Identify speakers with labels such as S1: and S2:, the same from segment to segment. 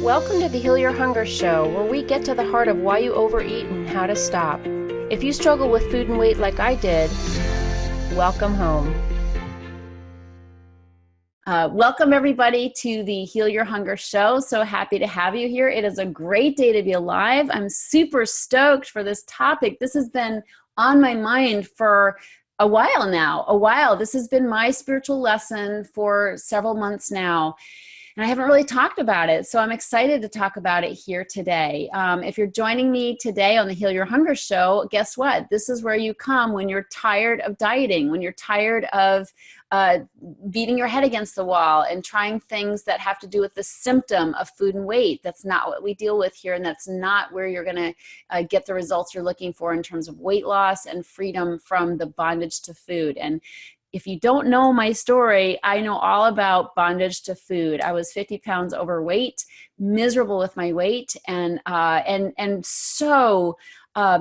S1: Welcome to the Heal Your Hunger Show, where we get to the heart of why you overeat and how to stop. If you struggle with food and weight like I did, welcome home.
S2: Welcome everybody to the Heal Your Hunger Show. So happy to have you here. It is a great day to be alive. I'm super stoked for this topic. This has been on my mind for a while now. This has been my spiritual lesson for several months now. And I haven't really talked about it, so I'm excited to talk about it here today. If you're joining me today on the Heal Your Hunger Show, guess what? This is where you come when you're tired of dieting, when you're tired of beating your head against the wall and trying things that have to do with the symptom of food and weight. That's not what we deal with here, and that's not where you're going to get the results you're looking for in terms of weight loss and freedom from the bondage to food. And if you don't know my story, I know all about bondage to food. I was 50 pounds overweight, miserable with my weight, and so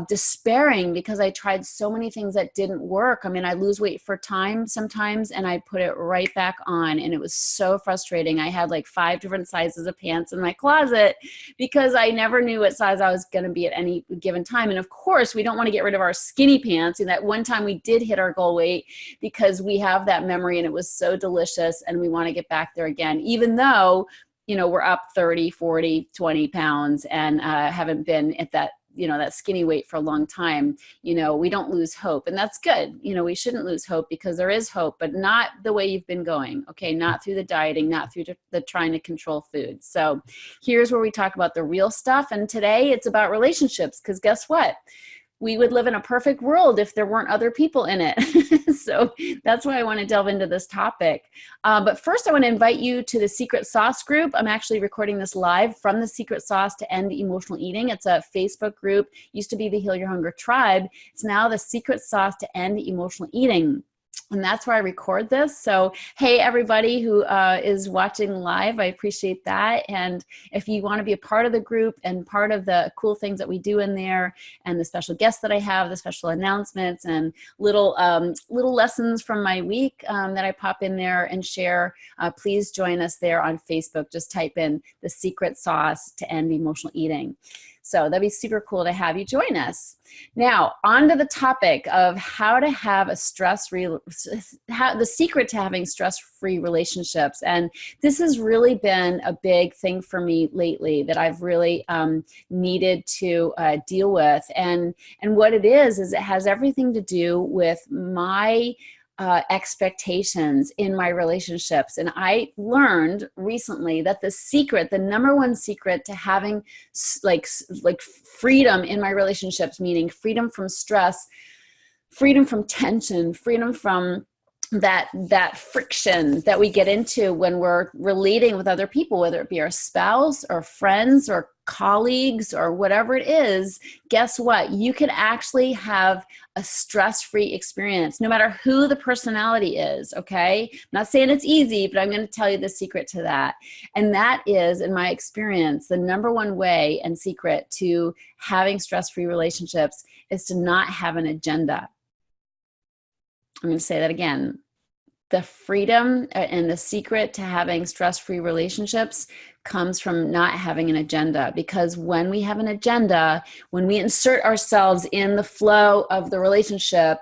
S2: despairing because I tried so many things that didn't work. I mean, I lose weight for time sometimes, and I put it right back on, and it was so frustrating. I had like 5 different sizes of pants in my closet because I never knew what size I was going to be at any given time. And of course, we don't want to get rid of our skinny pants. And that one time we did hit our goal weight because we have that memory, and it was so delicious, and we want to get back there again, even though, you know, we're up 30, 40, 20 pounds and haven't been at that, you know, that skinny weight for a long time. You know, we don't lose hope, and that's good. You know, we shouldn't lose hope because there is hope, but not the way you've been going. Okay. Not through the dieting, not through the trying to control food. So here's where we talk about the real stuff. And today it's about relationships, because guess what? We would live in a perfect world if there weren't other people in it. So that's why I want to delve into this topic. But first, I want to invite you to the Secret Sauce group. I'm actually recording this live from the Secret Sauce to End Emotional Eating. It's a Facebook group. Used to be the Heal Your Hunger Tribe. It's now the Secret Sauce to End Emotional Eating. And that's where I record this. So, hey, everybody who is watching live, I appreciate that. And if you want to be a part of the group and part of the cool things that we do in there, and the special guests that I have, the special announcements and little lessons from my week that I pop in there and share, please join us there on Facebook. Just type in the Secret Sauce to End Emotional Eating. So that'd be super cool to have you join us. Now, on to the topic of how to have a the secret to having stress-free relationships. And this has really been a big thing for me lately that I've really needed to deal with. And what it is it has everything to do with my expectations in my relationships. And I learned recently that the number one secret to having like freedom in my relationships, meaning freedom from stress, freedom from tension, freedom from that friction that we get into when we're relating with other people, whether it be our spouse or friends or colleagues or whatever it is. Guess what? You can actually have a stress-free experience no matter who the personality is, okay? I'm not saying it's easy, but I'm going to tell you the secret to that. And that is, in my experience, the number one way and secret to having stress-free relationships is to not have an agenda. I'm going to say that again. The freedom and the secret to having stress-free relationships comes from not having an agenda. Because when we have an agenda, when we insert ourselves in the flow of the relationship,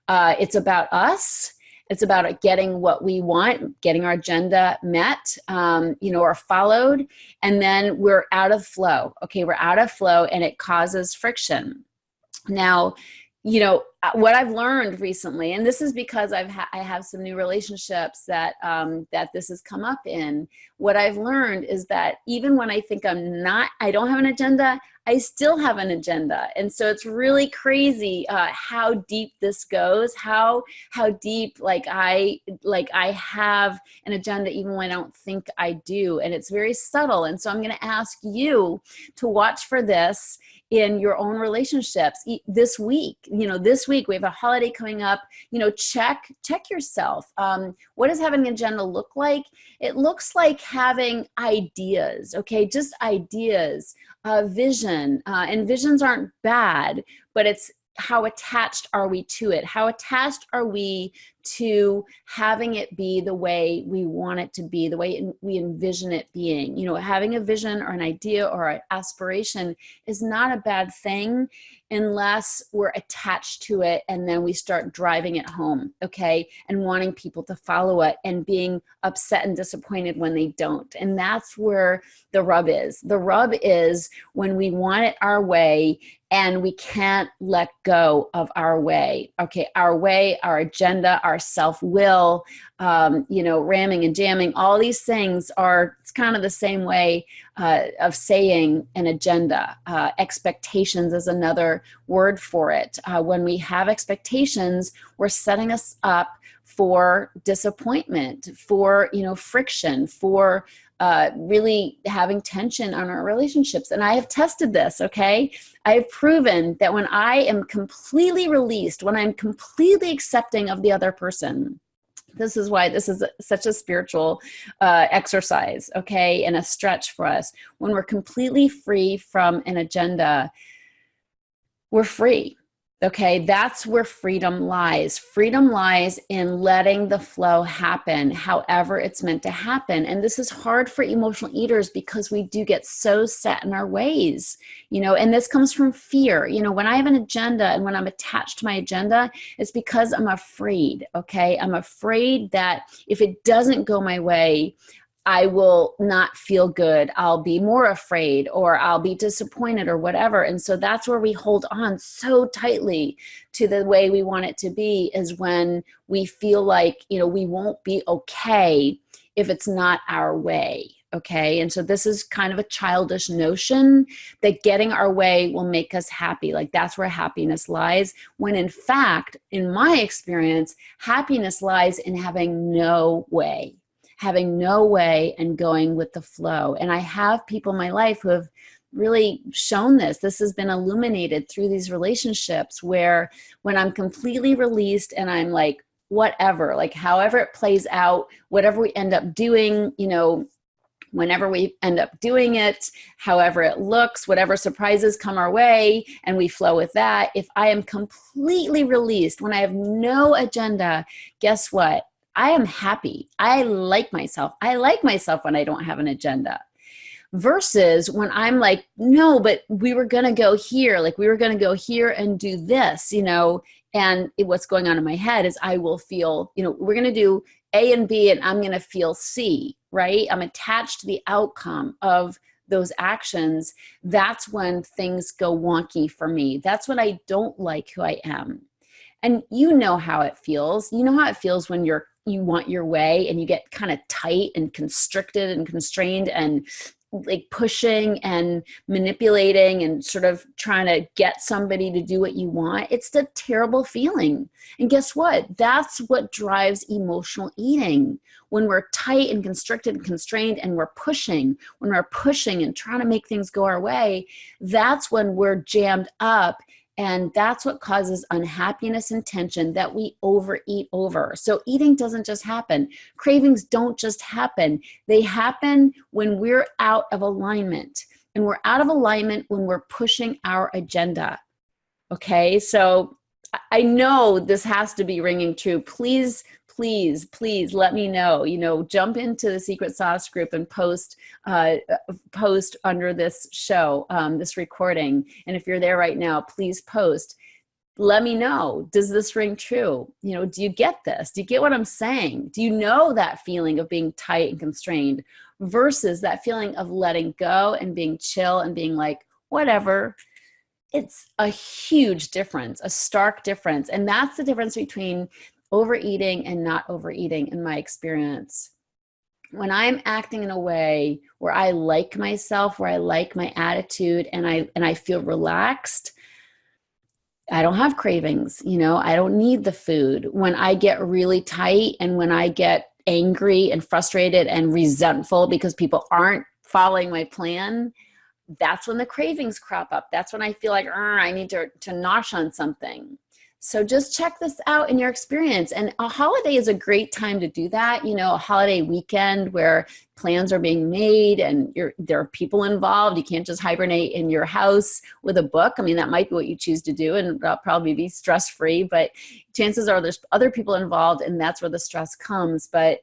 S2: it's about us. It's about getting what we want, getting our agenda met, or followed, and then we're out of flow. Okay, we're out of flow, and it causes friction. Now, what I've learned recently, and this is because I have some new relationships that this has come up in. What I've learned is that even when I think I don't have an agenda, I still have an agenda. And so it's really crazy how deep this goes, how deep I have an agenda even when I don't think I do. And it's very subtle. And so I'm going to ask you to watch for this in your own relationships this week. This week we have a holiday coming up. Check yourself. What does having an agenda look like? It looks like having ideas, okay? Just ideas, vision. And visions aren't bad, but it's how attached are we to it? How attached are we to having it be the way we want it to be, the way we envision it being. Having a vision or an idea or an aspiration is not a bad thing unless we're attached to it and then we start driving it home, okay? And wanting people to follow it and being upset and disappointed when they don't. And that's where the rub is. The rub is when we want it our way and we can't let go of our way. Okay, our way, our agenda, our self-will, ramming and jamming, all these things it's kind of the same way of saying an agenda. Expectations is another word for it. When we have expectations, we're setting us up for disappointment, for, friction, for really having tension on our relationships. And I have tested this, okay? I have proven that when I am completely released, when I'm completely accepting of the other person, this is why this is such a spiritual exercise, okay? And a stretch for us. When we're completely free from an agenda, we're free. Okay, that's where freedom lies. Freedom lies in letting the flow happen, however it's meant to happen. And this is hard for emotional eaters because we do get so set in our ways, and this comes from fear. When I have an agenda and when I'm attached to my agenda, it's because I'm afraid, okay? I'm afraid that if it doesn't go my way, I will not feel good. I'll be more afraid or I'll be disappointed or whatever. And so that's where we hold on so tightly to the way we want it to be, is when we feel like, we won't be okay if it's not our way. Okay. And so this is kind of a childish notion that getting our way will make us happy. Like that's where happiness lies. When in fact, in my experience, happiness lies in having no way. Having no way and going with the flow. And I have people in my life who have really shown this. This has been illuminated through these relationships where when I'm completely released and I'm like, whatever, like however it plays out, whatever we end up doing, whenever we end up doing it, however it looks, whatever surprises come our way, and we flow with that. If I am completely released, when I have no agenda, guess what? I am happy. I like myself. I like myself when I don't have an agenda. Versus when I'm like, no, but we were going to go here. Like we were going to go here and do this, and what's going on in my head is I will feel, we're going to do A and B and I'm going to feel C, right? I'm attached to the outcome of those actions. That's when things go wonky for me. That's when I don't like who I am. And you know how it feels. You know how it feels when you want your way and you get kind of tight and constricted and constrained and like pushing and manipulating and sort of trying to get somebody to do what you want. It's a terrible feeling. And guess what? That's what drives emotional eating. When we're tight and constricted and constrained and we're pushing, when we're pushing and trying to make things go our way, that's when we're jammed up. And that's what causes unhappiness and tension that we overeat over. So eating doesn't just happen. Cravings don't just happen. They happen when we're out of alignment. And we're out of alignment when we're pushing our agenda. Okay, so I know this has to be ringing true. Please let me know. Jump into the Secret Sauce group and post under this show, this recording. And if you're there right now, please post. Let me know. Does this ring true? Do you get this? Do you get what I'm saying? Do you know that feeling of being tight and constrained versus that feeling of letting go and being chill and being like, whatever? It's a huge difference, a stark difference. And that's the difference between overeating and not overeating in my experience. When I'm acting in a way where I like myself, where I like my attitude and I feel relaxed, I don't have cravings, I don't need the food. When I get really tight and when I get angry and frustrated and resentful because people aren't following my plan, that's when the cravings crop up. That's when I feel like I need to nosh on something. So just check this out in your experience. And a holiday is a great time to do that. You know, a holiday weekend where plans are being made and there are people involved. You can't just hibernate in your house with a book. I mean, that might be what you choose to do, and that'll probably be stress-free, but chances are there's other people involved, and that's where the stress comes. But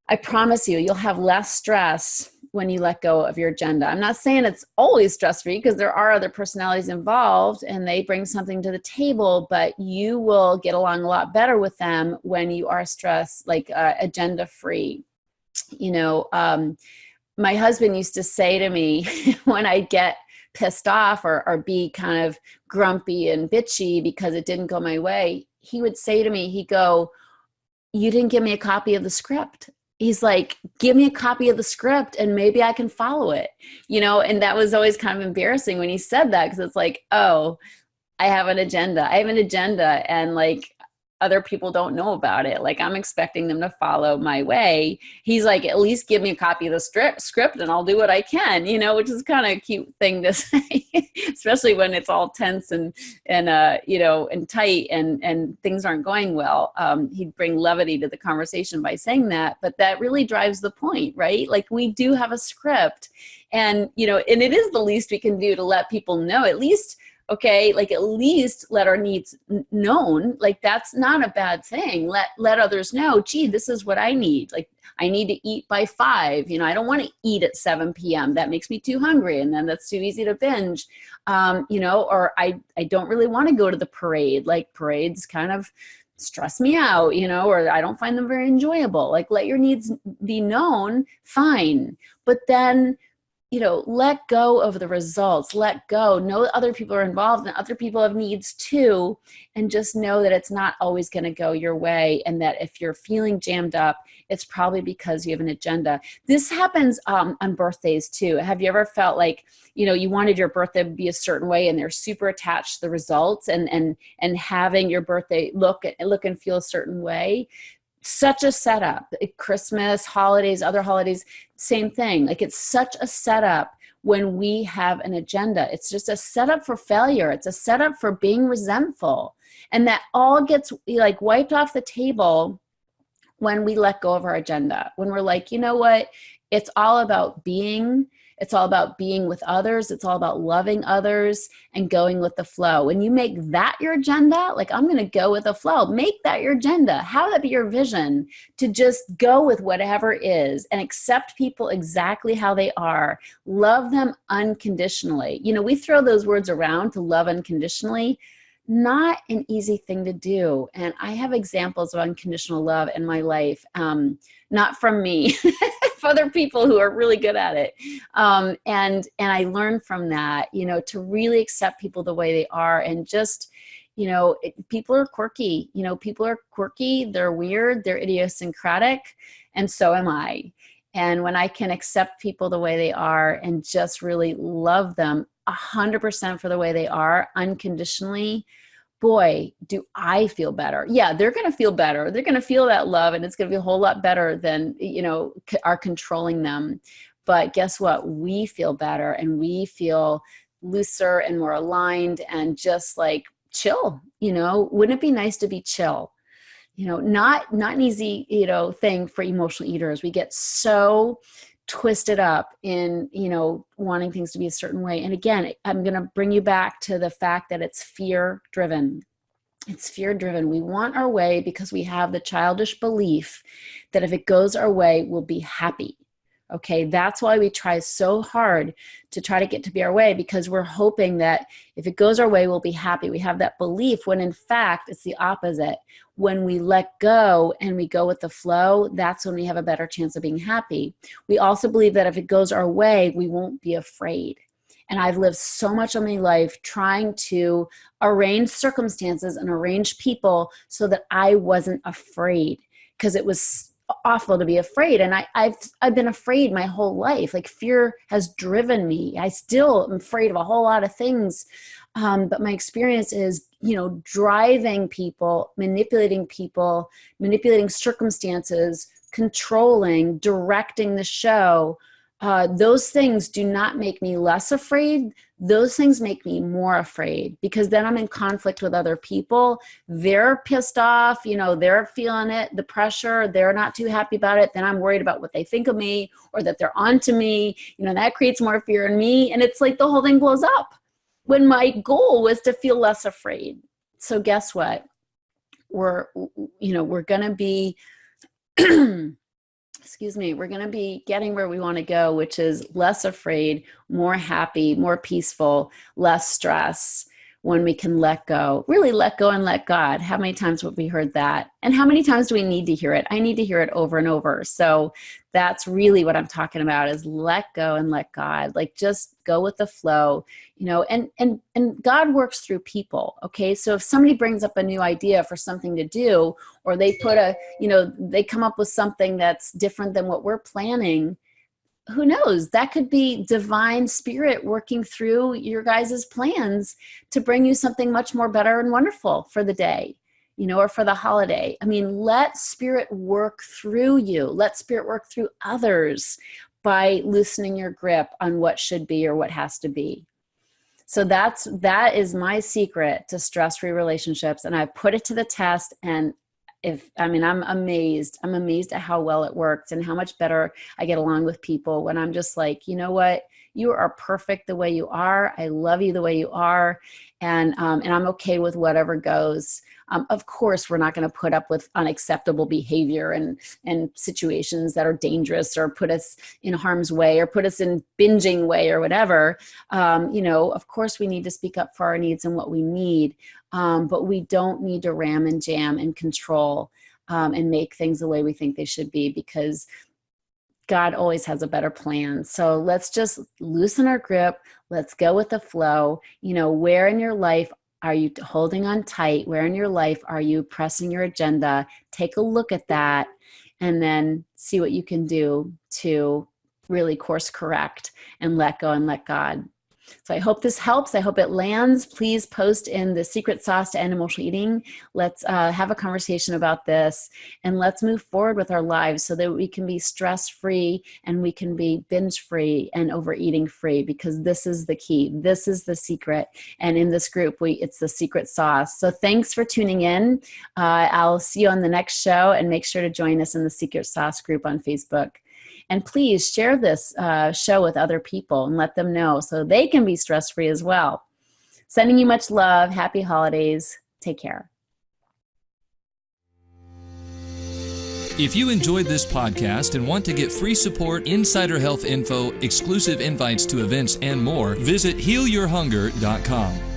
S2: I promise you, you'll have less stress when you let go of your agenda. I'm not saying it's always stress-free, because there are other personalities involved and they bring something to the table, but you will get along a lot better with them when you are agenda-free. You know, my husband used to say to me when I get pissed off or be kind of grumpy and bitchy because it didn't go my way, he would say to me, he'd go, "You didn't give me a copy of the script." He's like, "Give me a copy of the script and maybe I can follow it." You know, and that was always kind of embarrassing when he said that, because it's like, oh, I have an agenda. I have an agenda, and like other people don't know about it. Like, I'm expecting them to follow my way. He's like, "At least give me a copy of the script and I'll do what I can," you know, which is kind of a cute thing to say, especially when it's all tense and you know, and tight and things aren't going well. He'd bring levity to the conversation by saying that, but that really drives the point, right? Like, we do have a script, and, you know, and it is the least we can do to let people know, at least, okay, like at least let our needs known. Like, that's not a bad thing. Let others know, gee, this is what I need. Like, I need to eat by 5. You know, I don't want to eat at 7 p.m. That makes me too hungry, and then that's too easy to binge. You know, or I don't really want to go to the parade. Like, parades kind of stress me out, you know, or I don't find them very enjoyable. Like, let your needs be known, fine. But then, you know, let go of the results, let go, know that other people are involved and other people have needs too. And just know that it's not always going to go your way. And that if you're feeling jammed up, it's probably because you have an agenda. This happens on birthdays too. Have you ever felt like, you know, you wanted your birthday to be a certain way and they're super attached to the results and having your birthday look and feel a certain way? Such a setup. Christmas, holidays, other holidays, same thing. Like, it's such a setup when we have an agenda. It's just a setup for failure. It's a setup for being resentful. And that all gets like wiped off the table when we let go of our agenda. When we're like, you know what? It's all about being. It's all about being with others. It's all about loving others and going with the flow. When you make that your agenda, like, I'm going to go with the flow, make that your agenda. Have that be your vision, to just go with whatever is and accept people exactly how they are. Love them unconditionally. You know, we throw those words around, to love unconditionally. Not an easy thing to do. And I have examples of unconditional love in my life, not from me, from other people who are really good at it. And I learned from that, you know, to really accept people the way they are, and just, you know, people are quirky, you know, people are quirky, they're weird, they're idiosyncratic, and so am I. And when I can accept people the way they are and just really love them 100% for the way they are, unconditionally, boy, do I feel better. Yeah, they're going to feel better. They're going to feel that love, and it's going to be a whole lot better than, you know, are controlling them. But guess what? We feel better, and we feel looser and more aligned and just like chill. You know, wouldn't it be nice to be chill? You know, not an easy, you know, thing for emotional eaters. We get so twisted up in, you know, wanting things to be a certain way. And again, I'm going to bring you back to the fact that it's fear driven. It's fear driven. We want our way because we have the childish belief that if it goes our way, we'll be happy. Okay, that's why we try so hard to try to get to be our way, because we're hoping that if it goes our way, we'll be happy. We have that belief, when in fact, it's the opposite. When we let go and we go with the flow, that's when we have a better chance of being happy. We also believe that if it goes our way, we won't be afraid. And I've lived so much of my life trying to arrange circumstances and arrange people so that I wasn't afraid, because it was awful to be afraid. And I've been afraid my whole life. Like, fear has driven me. I still am afraid of a whole lot of things. But my experience is, you know, driving people, manipulating circumstances, controlling, directing the show. Those things do not make me less afraid. those things make me more afraid, because then I'm in conflict with other people. They're pissed off, they're feeling it, the pressure, they're not too happy about it. Then I'm worried about what they think of me, or that they're onto me. That creates more fear in me. And it's like the whole thing blows up, when my goal was to feel less afraid. So guess what? We're going to be, we're going to be getting where we want to go, which is less afraid, more happy, more peaceful, less stress, when we can let go, really let go and let God. How many times have we heard that? And how many times do we need to hear it? I need to hear it over and over. So that's really what I'm talking about, is let go and let God. Like, just go with the flow, and God works through people. Okay. So if somebody brings up a new idea for something to do, or they put they come up with something that's different than what we're planning, who knows? That could be divine spirit working through your guys' plans to bring you something much more better and wonderful for the day, or for the holiday. I mean, let spirit work through you. Let spirit work through others by loosening your grip on what should be or what has to be. So that is my secret to stress-free relationships. And I've put it to the test, and I'm amazed. I'm amazed at how well it worked and how much better I get along with people when I'm just like, you know what? You are perfect the way you are. I love you the way you are. And I'm okay with whatever goes. Of course, we're not going to put up with unacceptable behavior and situations that are dangerous, or put us in harm's way, or put us in binging way, or whatever. Of course, we need to speak up for our needs and what we need. But we don't need to ram and jam and control and make things the way we think they should be, because God always has a better plan. So let's just loosen our grip. Let's go with the flow. Where in your life are you holding on tight? Where in your life are you pressing your agenda? Take a look at that, and then see what you can do to really course correct and let go and let God. So I hope this helps. I hope it lands. Please post in the secret sauce to end emotional eating. Let's have a conversation about this, and let's move forward with our lives so that we can be stress-free, and we can be binge-free and overeating free, because this is the key. This is the secret. And in this group, it's the secret sauce. So thanks for tuning in. I'll see you on the next show, and make sure to join us in the secret sauce group on Facebook. And please share this show with other people and let them know, so they can be stress-free as well. Sending you much love. Happy holidays. Take care.
S3: If you enjoyed this podcast and want to get free support, insider health info, exclusive invites to events, and more, visit healyourhunger.com.